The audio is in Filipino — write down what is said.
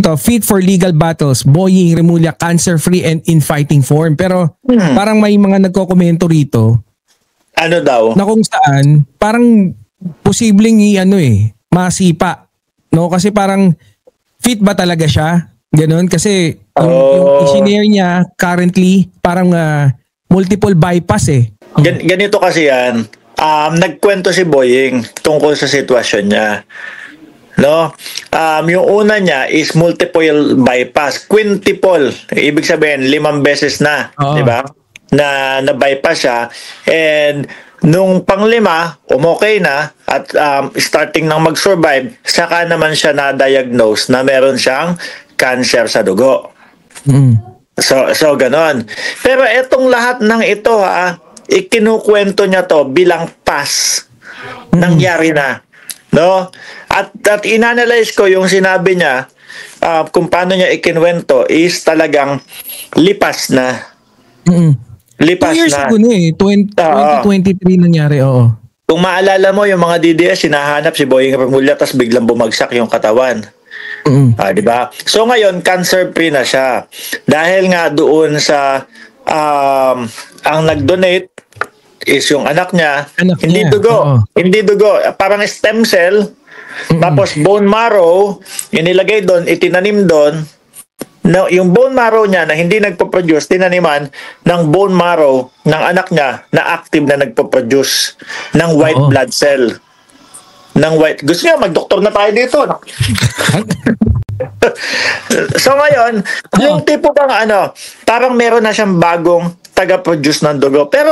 to, fit for legal battles, Boying Remulla cancer-free and in fighting form. Pero parang may mga nagko-komento rito. Ano daw? Na kung saan, parang posibleng masipa. No? Kasi parang fit ba talaga siya? Ganon. Kasi yung engineer niya currently parang multiple bypass eh. Ganito kasi yan. Nagkwento si Boying tungkol sa sitwasyon niya. No? Yung una niya is multiple bypass, quintuple. Ibig sabihin 5 beses na, 'di ba? Na bypass siya, and nung panglima umokay na at starting nang mag-survive, saka naman siya na-diagnose na meron siyang cancer sa dugo. So ganon. Pero etong lahat ng ito ikinukwento niya to bilang past. Nangyari na. No? At inanalyze ko yung sinabi niya, kung paano niya ikinwento is talagang lipas na. Lipas 2 years na. ago na eh. 2023 nangyari, oo. Kung maalala mo, yung mga DDS, sinahanap si Boying Remulla tapos biglang bumagsak yung katawan. Di ba? So ngayon, cancer-free na siya. Dahil nga doon sa ang nag-donate is yung anak niya, hindi dugo, parang stem cell, tapos bone marrow, inilagay doon, itinanim doon, na yung bone marrow niya na hindi nagpo-produce, tinaniman ng bone marrow ng anak niya na active na nagpo-produce ng white blood cell. Gusto niya, mag-doktor na tayo dito. So ngayon, yung tipo bang parang meron na siyang bagong taga-produce ng dugo. Pero